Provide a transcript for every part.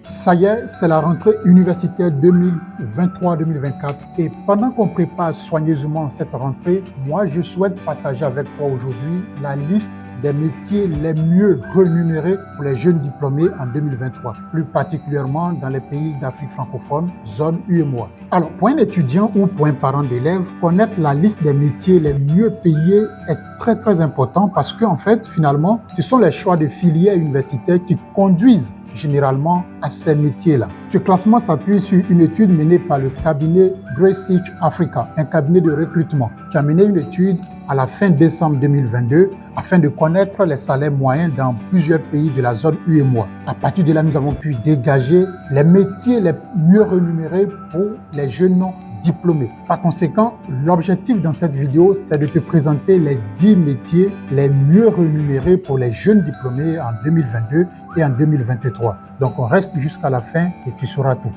Ça y est, c'est la rentrée universitaire 2023-2024 et pendant qu'on prépare soigneusement cette rentrée, moi je souhaite partager avec toi aujourd'hui la liste des métiers les mieux rémunérés pour les jeunes diplômés en 2023, plus particulièrement dans les pays d'Afrique francophone, zone UEMOA. Alors, pour un étudiant ou pour un parent d'élève, connaître la liste des métiers les mieux payés est très important parce qu'en fait, finalement, ce sont les choix de filières universitaires qui conduisent généralement à ces métiers-là. Ce classement s'appuie sur une étude menée par le cabinet Grey Search Africa, un cabinet de recrutement, qui a mené une étude à la fin décembre 2022 afin de connaître les salaires moyens dans plusieurs pays de la zone UEMOA. À partir de là, nous avons pu dégager les métiers les mieux rémunérés pour les jeunes diplômés. Par conséquent, l'objectif dans cette vidéo, c'est de te présenter les 10 métiers les mieux rémunérés pour les jeunes diplômés en 2022 et en 2023. Donc, on reste jusqu'à la fin et tu sauras tout.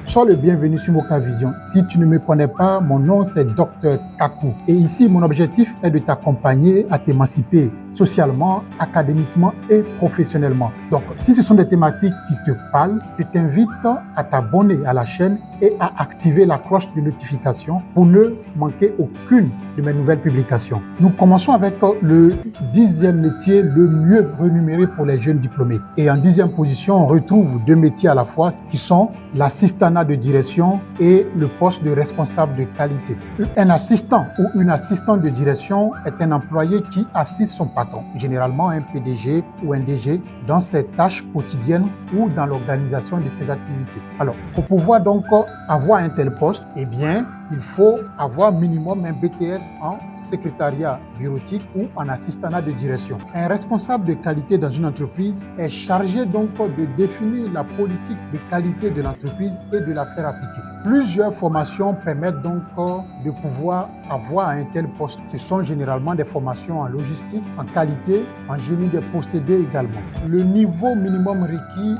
Sois le bienvenu sur Moka Vision. Si tu ne me connais pas, mon nom c'est Dr Kaku. Et ici, mon objectif est de t'accompagner à t'émanciper socialement, académiquement et professionnellement. Donc, si ce sont des thématiques qui te parlent, je t'invite à t'abonner à la chaîne et à activer la cloche de notification pour ne manquer aucune de mes nouvelles publications. Nous commençons avec le 10e métier le mieux rémunéré pour les jeunes diplômés. Et en 10e position, on retrouve deux métiers à la fois qui sont l'assistanat de direction et le poste de responsable de qualité. Un assistant ou une assistante de direction est un employé qui assiste son patron, généralement un PDG ou un DG, dans ses tâches quotidiennes ou dans l'organisation de ses activités. Alors, pour pouvoir donc avoir un tel poste, eh bien, il faut avoir minimum un BTS en secrétariat bureautique ou en assistanat de direction. Un responsable de qualité dans une entreprise est chargé donc de définir la politique de qualité de l'entreprise et de la faire appliquer. Plusieurs formations permettent donc de pouvoir avoir un tel poste. Ce sont généralement des formations en logistique, en qualité, en génie des procédés également. Le niveau minimum requis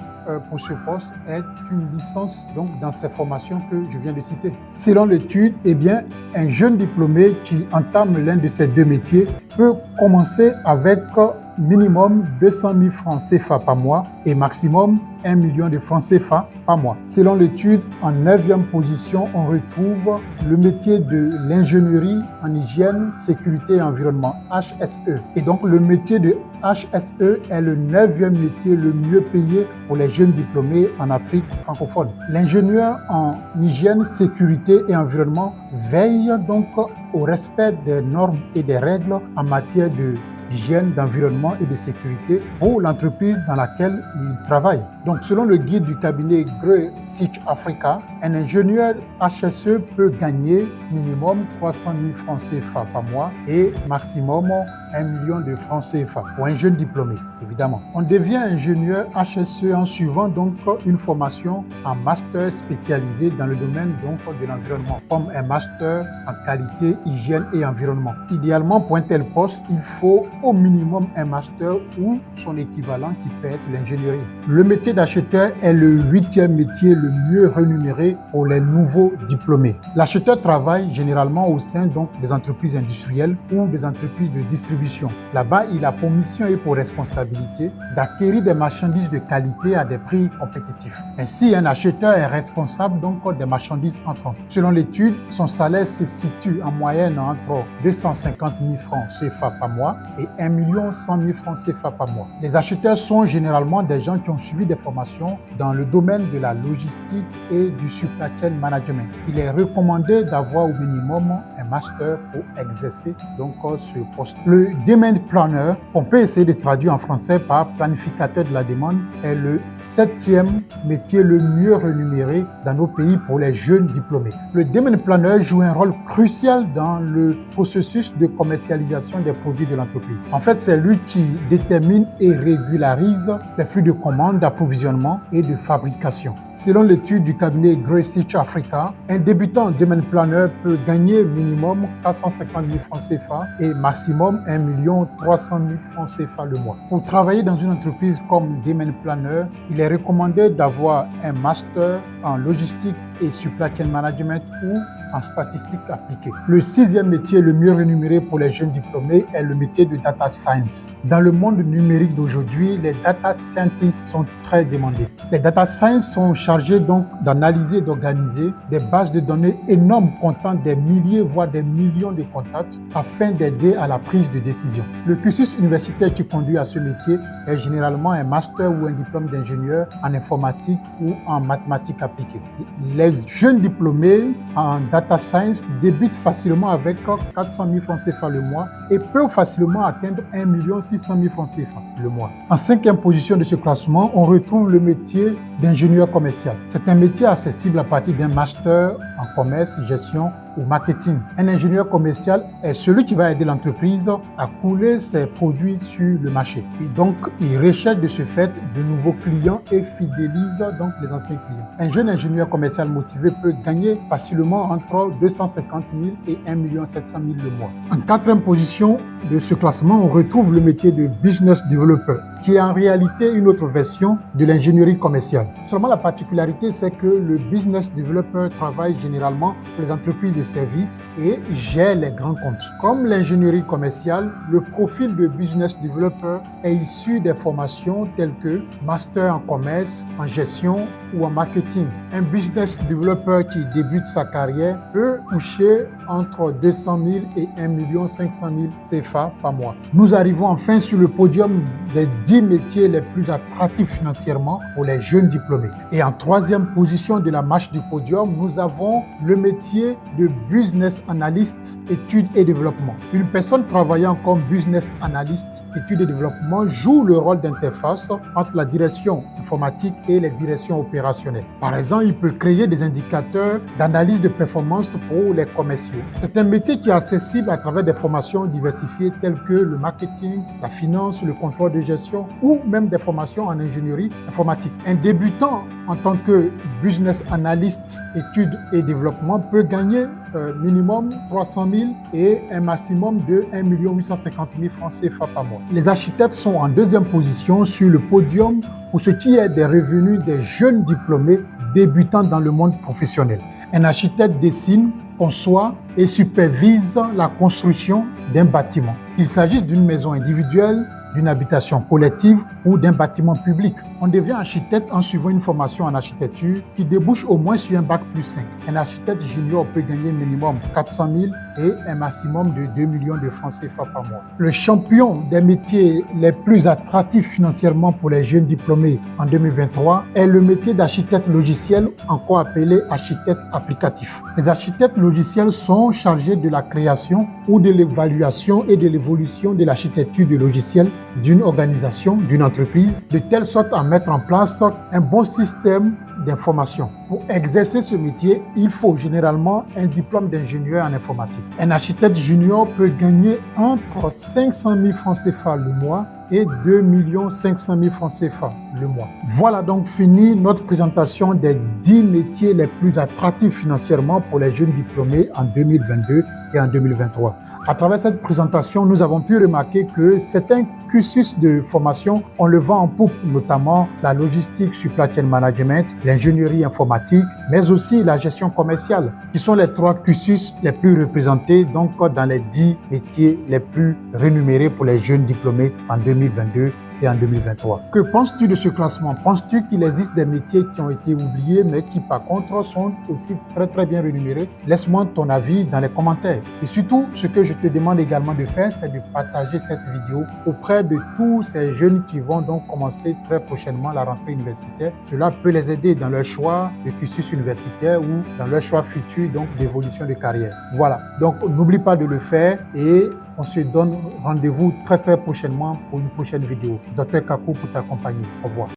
pour ce poste est une licence donc dans ces formations que je viens de citer. Selon l'étude, eh bien, un jeune diplômé qui entame l'un de ces deux métiers peut commencer avec minimum 200 000 francs CFA par mois et maximum 1 million de francs CFA par mois. Selon l'étude, en 9e position, on retrouve le métier de l'ingénierie en hygiène, sécurité et environnement, HSE. Et donc, le métier de HSE est le 9e métier le mieux payé pour les jeunes diplômés en Afrique francophone. L'ingénieur en hygiène, sécurité et environnement veille donc au respect des normes et des règles en matière d'hygiène, d'environnement et de sécurité pour l'entreprise dans laquelle il travaille. Donc, selon le guide du cabinet Grey Search Africa, un ingénieur HSE peut gagner minimum 300 000 francs CFA par mois et maximum 1 million de francs CFA pour un jeune diplômé, évidemment. On devient ingénieur HSE en suivant donc une formation en master spécialisé dans le domaine donc de l'environnement, comme un master en qualité, hygiène et environnement. Idéalement, pour un tel poste, il faut au minimum un master ou son équivalent qui peut être l'ingénierie. Le métier d'acheteur est le 8e métier le mieux rémunéré pour les nouveaux diplômés. L'acheteur travaille généralement au sein donc des entreprises industrielles ou des entreprises de distribution. Là-bas, il a pour mission et pour responsabilité d'acquérir des marchandises de qualité à des prix compétitifs. Ainsi, un acheteur est responsable donc des marchandises entrantes. Selon l'étude, son salaire se situe en moyenne entre 250 000 francs CFA par mois et 1 100 000 francs CFA par mois. Les acheteurs sont généralement des gens qui ont suivi des formations dans le domaine de la logistique et du supply chain management. Il est recommandé d'avoir au minimum un master pour exercer donc ce poste. Le demand planner, on peut essayer de traduire en français par planificateur de la demande, est le 7e métier le mieux rémunéré dans nos pays pour les jeunes diplômés. Le demand planner joue un rôle crucial dans le processus de commercialisation des produits de l'entreprise. En fait, c'est lui qui détermine et régularise les flux de commandes, d'approvisionnement et de fabrication. Selon l'étude du cabinet Grey Search Africa, un débutant en demand planner peut gagner minimum 450 000 francs CFA et maximum 1 300 000 francs CFA le mois. Pour travailler dans une entreprise comme demand planner, il est recommandé d'avoir un master en logistique et supply chain management ou en statistique appliquée. Le sixième métier le mieux rémunéré pour les jeunes diplômés est le métier de data science. Dans le monde numérique d'aujourd'hui, les data scientists sont très demandés. Les data science sont chargés donc d'analyser et d'organiser des bases de données énormes comptant des milliers voire des millions de contacts afin d'aider à la prise de décision. Le cursus universitaire qui conduit à ce métier est généralement un master ou un diplôme d'ingénieur en informatique ou en mathématiques appliquées. Les jeunes diplômés en data science débutent facilement avec 400 000 francs CFA le mois et peuvent facilement atteindre 1 600 000 francs CFA le mois. En cinquième position de ce classement, on retrouve le métier d'ingénieur commercial. C'est un métier accessible à partir d'un master en commerce, gestion ou marketing. Un ingénieur commercial est celui qui va aider l'entreprise à couler ses produits sur le marché. Et donc, il recherche de ce fait de nouveaux clients et fidélise donc les anciens clients. Un jeune ingénieur commercial motivé peut gagner facilement entre 250 000 et 1 700 000 le mois. En quatrième position de ce classement, on retrouve le métier de business developer, qui est en réalité une autre version de l'ingénierie commerciale. Seulement la particularité, c'est que le business developer travaille généralement pour les entreprises de services et gère les grands comptes. Comme l'ingénierie commerciale, le profil de business developer est issu des formations telles que master en commerce, en gestion ou en marketing. Un business developer qui débute sa carrière peut toucher entre 200 000 et 1 500 000 CFA par mois. Nous arrivons enfin sur le podium des 10 métiers les plus attractifs financièrement pour les jeunes diplômés. Et en troisième position de la marche du podium, nous avons le métier de business analyst, études et développement. Une personne travaillant comme business analyst, études et développement joue le rôle d'interface entre la direction informatique et les directions opérationnelles. Par exemple, il peut créer des indicateurs d'analyse de performance pour les commerciaux. C'est un métier qui est accessible à travers des formations diversifiées telles que le marketing, la finance, le contrôle de gestion ou même des formations en ingénierie informatique. Un débutant en tant que business analyst, études et développement peut gagner minimum 300 000 et un maximum de 1 850 000 francs CFA par mois. Les architectes sont en deuxième position sur le podium pour ce qui est des revenus des jeunes diplômés débutant dans le monde professionnel. Un architecte dessine, conçoit et supervise la construction d'un bâtiment. Qu'il s'agisse d'une maison individuelle, d'une habitation collective ou d'un bâtiment public. On devient architecte en suivant une formation en architecture qui débouche au moins sur un bac+5. Un architecte junior peut gagner minimum 400 000 et un maximum de 2 millions de francs CFA par mois. Le champion des métiers les plus attractifs financièrement pour les jeunes diplômés en 2023 est le métier d'architecte logiciel, encore appelé architecte applicatif. Les architectes logiciels sont chargés de la création ou de l'évaluation et de l'évolution de l'architecture du logiciel d'une organisation, d'une entreprise, de telle sorte à mettre en place un bon système d'information. Pour exercer ce métier, il faut généralement un diplôme d'ingénieur en informatique. Un architecte junior peut gagner entre 500 000 francs CFA le mois et 2 500 000 francs CFA le mois. Voilà donc fini notre présentation des 10 métiers les plus attractifs financièrement pour les jeunes diplômés en 2022 et en 2023. À travers cette présentation, nous avons pu remarquer que certains cursus de formation, on le vend en poupe, notamment la logistique, supply chain management, l'ingénierie informatique, mais aussi la gestion commerciale, qui sont les 3 cursus les plus représentés donc dans les 10 métiers les plus rémunérés pour les jeunes diplômés en 2022 et en 2023. Que penses-tu de ce classement? Penses-tu qu'il existe des métiers qui ont été oubliés mais qui par contre sont aussi très bien rémunérés? Laisse-moi ton avis dans les commentaires. Et surtout, ce que je te demande également de faire, c'est de partager cette vidéo auprès de tous ces jeunes qui vont donc commencer très prochainement la rentrée universitaire. Cela peut les aider dans leur choix de cursus universitaire ou dans leur choix futur donc d'évolution de carrière. Voilà, donc n'oublie pas de le faire et on se donne rendez-vous très prochainement pour une prochaine vidéo. Dr Kakou pour t'accompagner. Au revoir.